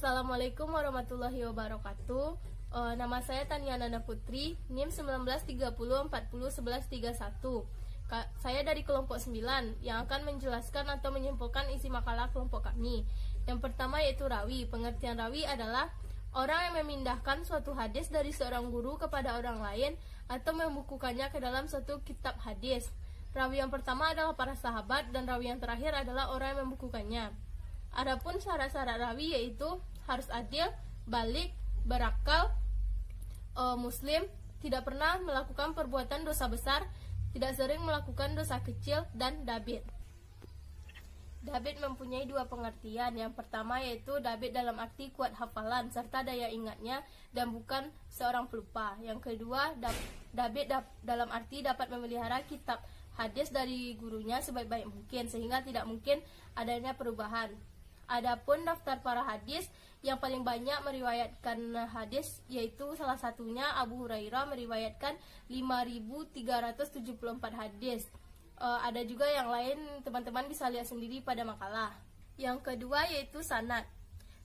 Assalamualaikum warahmatullahi wabarakatuh. Nama saya Tania Nana Putri, NIM 1930401131. Saya dari kelompok 9 yang akan menjelaskan atau menyimpulkan isi makalah kelompok kami. Yang pertama yaitu rawi. Pengertian rawi adalah orang yang memindahkan suatu hadis dari seorang guru kepada orang lain atau membukukannya ke dalam suatu kitab hadis. Rawi yang pertama adalah para sahabat dan rawi yang terakhir adalah orang yang membukukannya. Adapun syarat-syarat rawi yaitu harus adil, balik, berakal, muslim, tidak pernah melakukan perbuatan dosa besar, tidak sering melakukan dosa kecil, dan dabit. Dabit mempunyai dua pengertian. Yang pertama yaitu dabit dalam arti kuat hafalan serta daya ingatnya dan bukan seorang pelupa. Yang kedua, dabit dalam arti dapat memelihara kitab hadis dari gurunya sebaik-baik mungkin sehingga tidak mungkin adanya perubahan. Adapun daftar para hadis yang paling banyak meriwayatkan hadis yaitu salah satunya Abu Hurairah meriwayatkan 5.374 hadis. Ada juga yang lain, teman-teman bisa lihat sendiri pada makalah. Yang kedua yaitu sanad.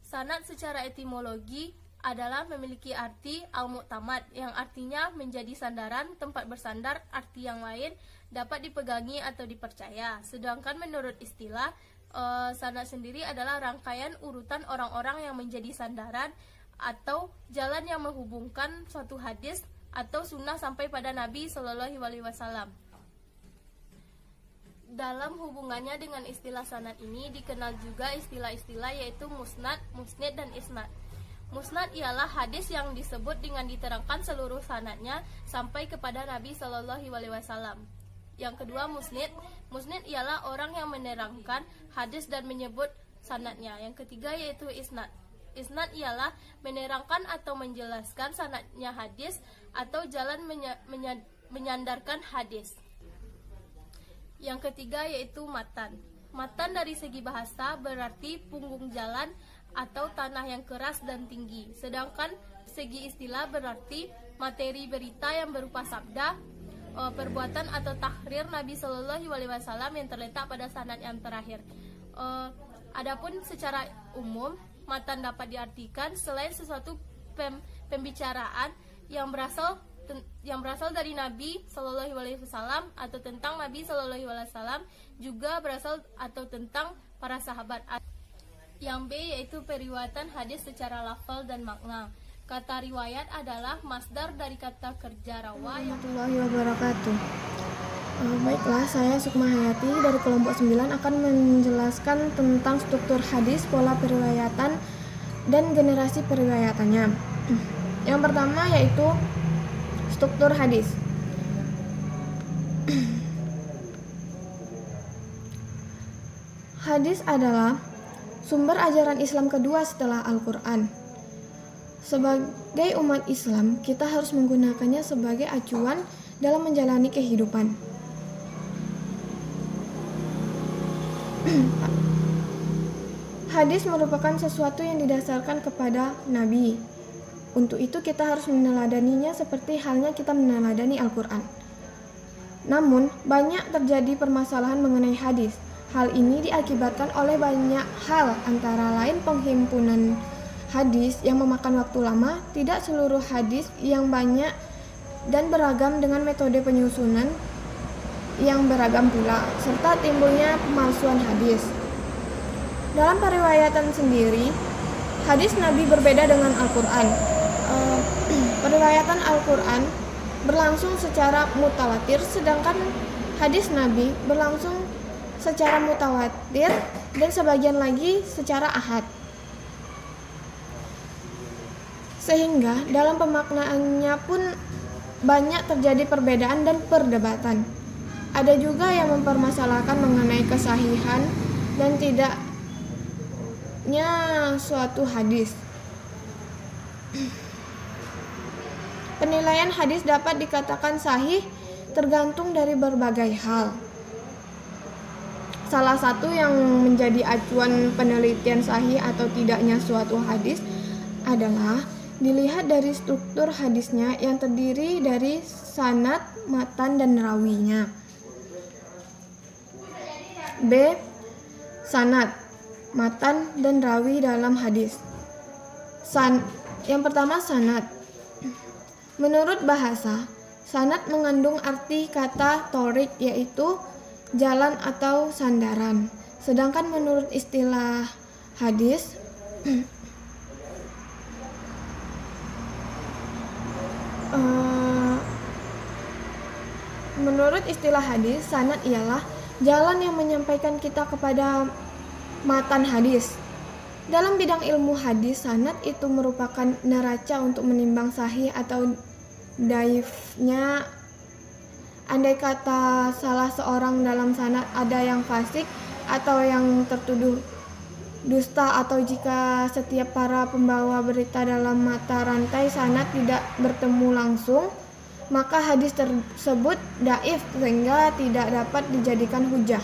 Sanad secara etimologi adalah memiliki arti al-mu'tamad yang artinya menjadi sandaran, tempat bersandar. Arti yang lain dapat dipegangi atau dipercaya. Sedangkan menurut istilah, sanad sendiri adalah rangkaian urutan orang-orang yang menjadi sandaran atau jalan yang menghubungkan suatu hadis atau sunnah sampai pada Nabi Shallallahu Alaihi Wasallam. Dalam hubungannya dengan istilah sanad ini dikenal juga istilah-istilah yaitu musnad, musnid, dan isnad. Musnad ialah hadis yang disebut dengan diterangkan seluruh sanadnya sampai kepada Nabi Shallallahu Alaihi Wasallam. Yang kedua musnid. Musnid ialah orang yang menerangkan hadis dan menyebut sanadnya. Yang ketiga yaitu isnad. Isnad ialah menerangkan atau menjelaskan sanadnya hadis atau jalan menyandarkan hadis. Yang ketiga yaitu matan. Matan dari segi bahasa berarti punggung jalan atau tanah yang keras dan tinggi. Sedangkan segi istilah berarti materi berita yang berupa sabda, perbuatan atau tahrir Nabi Shallallahu Alaihi Wasallam yang terletak pada sanad yang terakhir. Adapun secara umum, matan dapat diartikan selain sesuatu pembicaraan yang berasal dari Nabi Shallallahu Alaihi Wasallam atau tentang Nabi Shallallahu Alaihi Wasallam, juga berasal atau tentang para sahabat. Yang B yaitu periwayatan hadis secara lafal dan makna. Kata riwayat adalah masdar dari kata kerja rawa. Warahmatullahi wabarakatuh. Baiklah, saya Sukma Hayati dari kelompok 9 akan menjelaskan tentang struktur hadis, pola periwayatan, dan generasi periwayatannya. Yang pertama yaitu struktur hadis. Hadis adalah sumber ajaran Islam kedua setelah Al-Quran. Sebagai umat Islam, kita harus menggunakannya sebagai acuan dalam menjalani kehidupan. Hadis merupakan sesuatu yang didasarkan kepada Nabi. Untuk itu kita harus meneladaninya seperti halnya kita meneladani Al-Quran. Namun, banyak terjadi permasalahan mengenai hadis. Hal ini diakibatkan oleh banyak hal, antara lain penghimpunan hadis yang memakan waktu lama, tidak seluruh hadis yang banyak dan beragam dengan metode penyusunan yang beragam pula, serta timbulnya pemalsuan hadis. Dalam periwayatan sendiri, hadis Nabi berbeda dengan Al-Quran. Periwayatan Al-Quran berlangsung secara mutawatir, sedangkan hadis Nabi berlangsung secara mutawatir dan sebagian lagi secara ahad. Sehingga dalam pemaknaannya pun banyak terjadi perbedaan dan perdebatan. Ada juga yang mempermasalahkan mengenai kesahihan dan tidaknya suatu hadis. Penilaian hadis dapat dikatakan sahih tergantung dari berbagai hal. Salah satu yang menjadi acuan penelitian sahih atau tidaknya suatu hadis adalah dilihat dari struktur hadisnya yang terdiri dari sanad, matan, dan rawinya. B. Sanad, matan, dan rawi dalam hadis. Yang pertama, sanad. Menurut bahasa, sanad mengandung arti kata torik, yaitu jalan atau sandaran. Sedangkan menurut istilah hadis, sanad ialah jalan yang menyampaikan kita kepada matan hadis. Dalam bidang ilmu hadis, sanad itu merupakan neraca untuk menimbang sahih atau dhaifnya. Andai kata salah seorang dalam sanad ada yang fasik atau yang tertuduh dusta, atau jika setiap para pembawa berita dalam mata rantai sanad tidak bertemu langsung, maka hadis tersebut dhaif sehingga tidak dapat dijadikan hujah.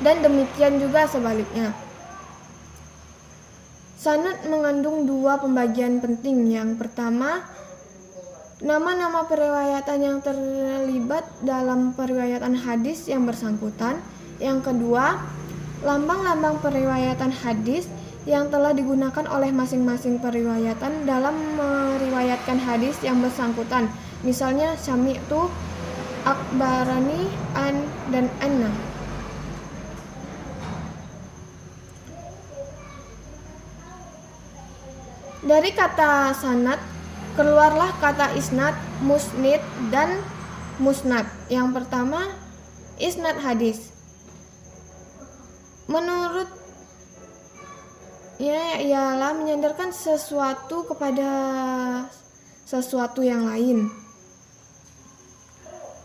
Dan demikian juga sebaliknya. Sanad mengandung dua pembagian penting. Yang pertama, nama-nama periwayatan yang terlibat dalam periwayatan hadis yang bersangkutan. Yang kedua, lambang-lambang periwayatan hadis yang telah digunakan oleh masing-masing periwayatan dalam meriwayatkan hadis yang bersangkutan. Misalnya sami'tu, akbarani, an, dan anna. Dari kata sanad keluarlah kata isnad, musnid, dan musnad. Yang pertama, isnad hadis. Menurutnya ialah menyandarkan sesuatu kepada sesuatu yang lain.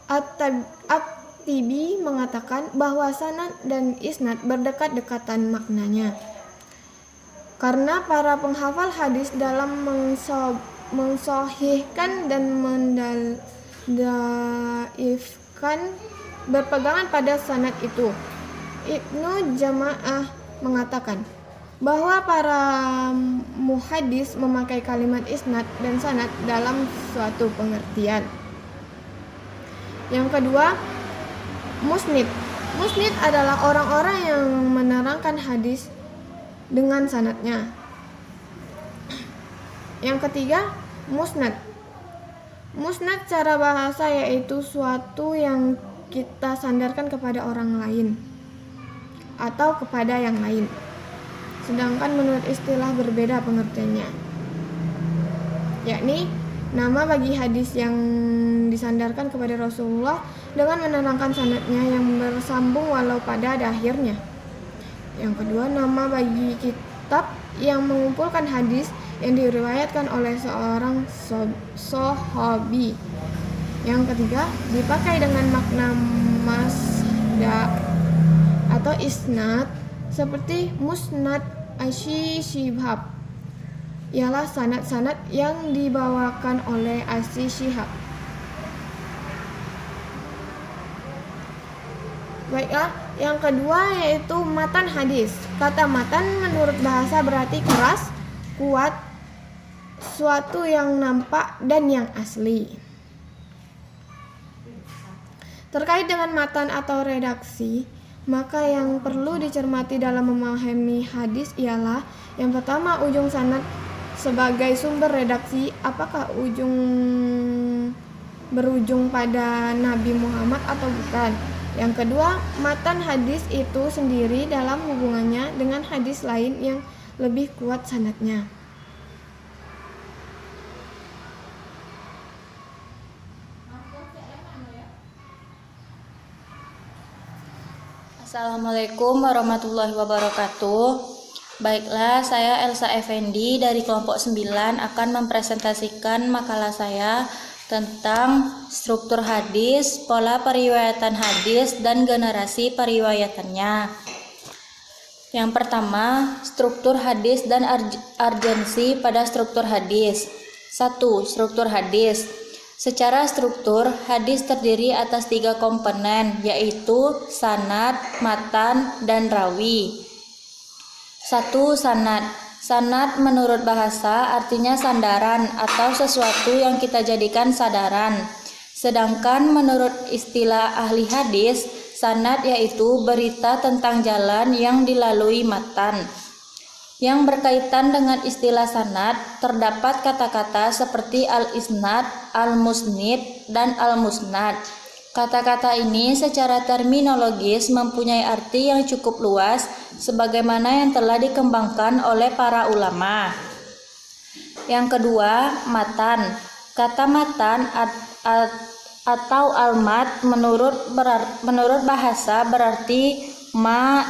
At-Tibi mengatakan bahwa sanad dan isnad berdekat-dekatan maknanya. Karena para penghafal hadis dalam mensahihkan dan mendaifkan berpegangan pada sanad itu. Ibnu Jamaah mengatakan bahwa para muhaddis memakai kalimat isnad dan sanad dalam suatu pengertian. Yang kedua, musnid. Musnid adalah orang-orang yang menerangkan hadis dengan sanadnya. Yang ketiga, musnad. Musnad secara bahasa yaitu suatu yang kita sandarkan kepada orang lain atau kepada yang lain. Sedangkan menurut istilah berbeda pengertiannya, yakni nama bagi hadis yang disandarkan kepada Rasulullah dengan menerangkan sanadnya yang bersambung walau pada akhirnya. Yang kedua, nama bagi kitab yang mengumpulkan hadis yang diriwayatkan oleh seorang sahabi. Yang ketiga, dipakai dengan makna masdar atau isnad seperti musnad Asy Syihab, ialah sanad-sanad yang dibawakan oleh Asy Syihab. Baiklah, yang kedua yaitu matan hadis. Kata matan menurut bahasa berarti keras, kuat, suatu yang nampak dan yang asli. Terkait dengan matan atau redaksi, maka yang perlu dicermati dalam memahami hadis ialah yang pertama, ujung sanad sebagai sumber redaksi, apakah berujung pada Nabi Muhammad atau bukan. Yang kedua, matan hadis itu sendiri dalam hubungannya dengan hadis lain yang lebih kuat sanadnya. Assalamualaikum warahmatullahi wabarakatuh. Baiklah, saya Elsa Effendi dari kelompok 9 akan mempresentasikan makalah saya tentang struktur hadis, pola periwayatan hadis, dan generasi periwayatannya. Yang pertama, struktur hadis dan urgensi pada struktur hadis. 1. Struktur hadis. Secara struktur, hadis terdiri atas 3 komponen, yaitu sanad, matan, dan rawi. 1. Sanad. Sanad menurut bahasa artinya sandaran atau sesuatu yang kita jadikan sandaran. Sedangkan menurut istilah ahli hadis, sanad yaitu berita tentang jalan yang dilalui matan. Yang berkaitan dengan istilah sanad, terdapat kata-kata seperti al-isnad, al-musnid, dan al-musnad. Kata-kata ini secara terminologis mempunyai arti yang cukup luas sebagaimana yang telah dikembangkan oleh para ulama. Yang kedua, matan. Kata matan atau almat menurut bahasa berarti ma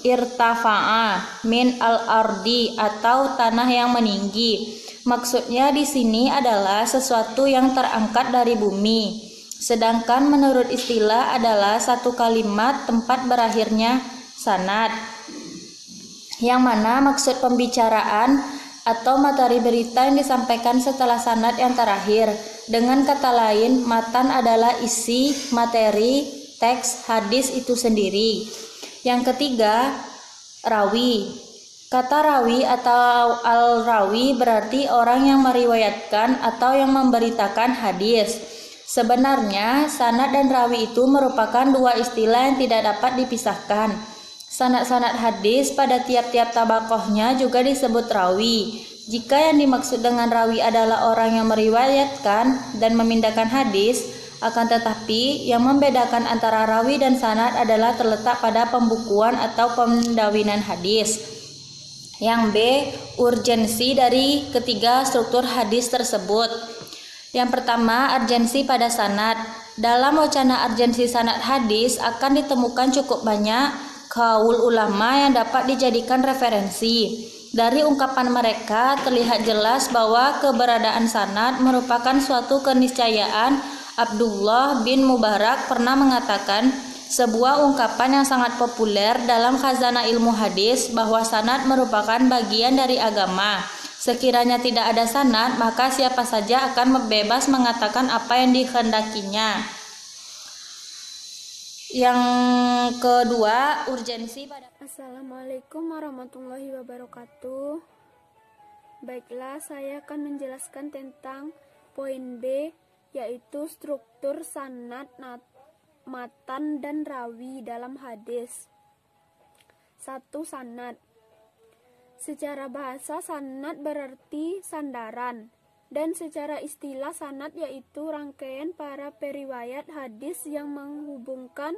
irtafa'a min al-ardi atau tanah yang meninggi. Maksudnya di sini adalah sesuatu yang terangkat dari bumi. Sedangkan menurut istilah adalah satu kalimat tempat berakhirnya sanad, yang mana maksud pembicaraan atau materi berita yang disampaikan setelah sanad yang terakhir. Dengan kata lain, matan adalah isi, materi, teks, hadis itu sendiri. Yang ketiga, rawi. Kata rawi atau al-rawi berarti orang yang meriwayatkan atau yang memberitakan hadis. Sebenarnya, sanad dan rawi itu merupakan dua istilah yang tidak dapat dipisahkan. Sanad-sanad hadis pada tiap-tiap tabakohnya juga disebut rawi. Jika yang dimaksud dengan rawi adalah orang yang meriwayatkan dan memindahkan hadis, akan tetapi yang membedakan antara rawi dan sanad adalah terletak pada pembukuan atau pendawinan hadis. Yang B, urgensi dari ketiga struktur hadis tersebut. Yang pertama, urgensi pada sanad. Dalam wacana urgensi sanad hadis akan ditemukan cukup banyak kaul ulama yang dapat dijadikan referensi. Dari ungkapan mereka terlihat jelas bahwa keberadaan sanad merupakan suatu keniscayaan. Abdullah bin Mubarak pernah mengatakan sebuah ungkapan yang sangat populer dalam khazanah ilmu hadis bahwa sanad merupakan bagian dari agama. Sekiranya tidak ada sanad, maka siapa saja akan bebas mengatakan apa yang dikehendakinya. Yang kedua, urgensi pada Assalamualaikum warahmatullahi wabarakatuh. Baiklah, saya akan menjelaskan tentang poin B, yaitu struktur sanad, matan, dan rawi dalam hadis. 1. Sanad. Secara bahasa, sanad berarti sandaran, dan secara istilah sanad yaitu rangkaian para periwayat hadis yang menghubungkan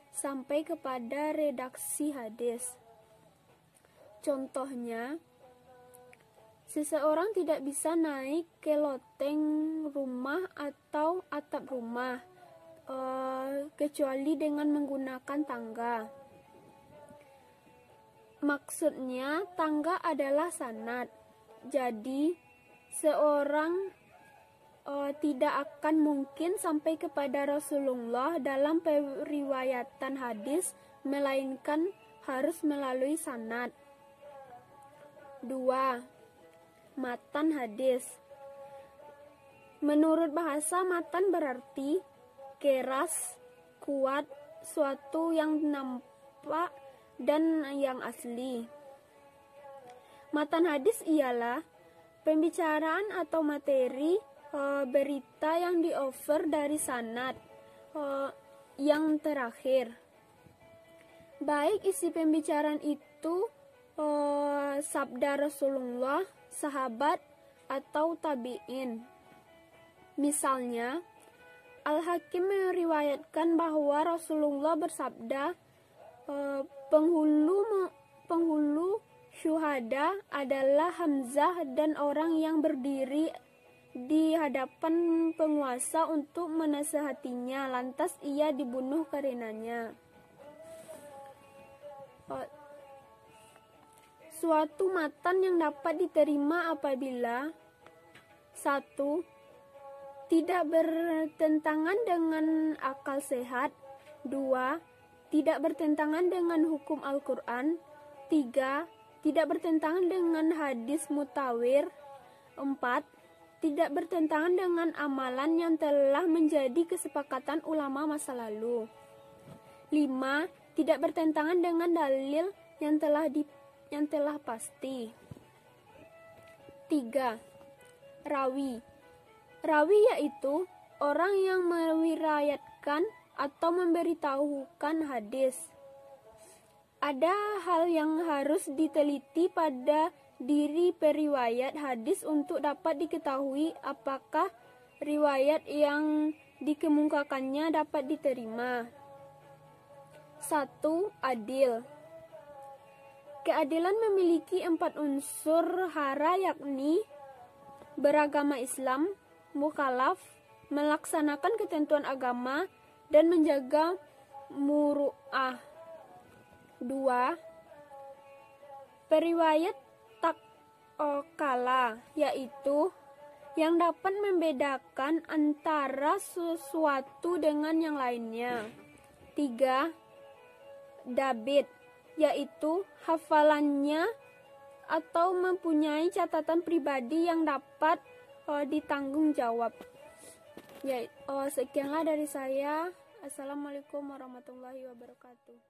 sampai kepada redaksi hadis. Contohnya, seseorang tidak bisa naik ke loteng rumah atau atap rumah kecuali dengan menggunakan tangga. Maksudnya, tangga adalah sanad. Jadi, seorang tidak akan mungkin sampai kepada Rasulullah dalam periwayatan hadis, melainkan harus melalui sanad. 2. Matan hadis. Menurut bahasa, matan berarti keras, kuat, suatu yang nampak dan yang asli. Matan hadis ialah pembicaraan atau materi berita yang di-offer dari sanad yang terakhir. Baik isi pembicaraan itu sabda Rasulullah, sahabat, atau tabi'in. Misalnya, Al-Hakim meriwayatkan bahwa Rasulullah bersabda, penghulu syuhada adalah Hamzah dan orang yang berdiri di hadapan penguasa untuk menasihatinya, lantas ia dibunuh karenanya. Suatu matan yang dapat diterima apabila 1. Tidak bertentangan dengan akal sehat. 2. Tidak bertentangan dengan hukum Al-Quran. 3. Tidak bertentangan dengan hadis mutawir. 4. Tidak bertentangan dengan amalan yang telah menjadi kesepakatan ulama masa lalu. 5. Tidak bertentangan dengan dalil yang telah pasti. 3. Rawi. Rawi yaitu orang yang meriwayatkan atau memberitahukan hadis. Ada hal yang harus diteliti pada diri periwayat hadis untuk dapat diketahui apakah riwayat yang dikemukakannya dapat diterima. 1. Adil. Keadilan memiliki 4 unsur hara, yakni beragama Islam, mukallaf, melaksanakan ketentuan agama, dan menjaga muru'ah. 2. Periwayat tak kala, yaitu yang dapat membedakan antara sesuatu dengan yang lainnya. 3. Dabit, yaitu hafalannya atau mempunyai catatan pribadi yang dapat ditanggung jawab. Sekianlah dari saya. Assalamualaikum warahmatullahi wabarakatuh.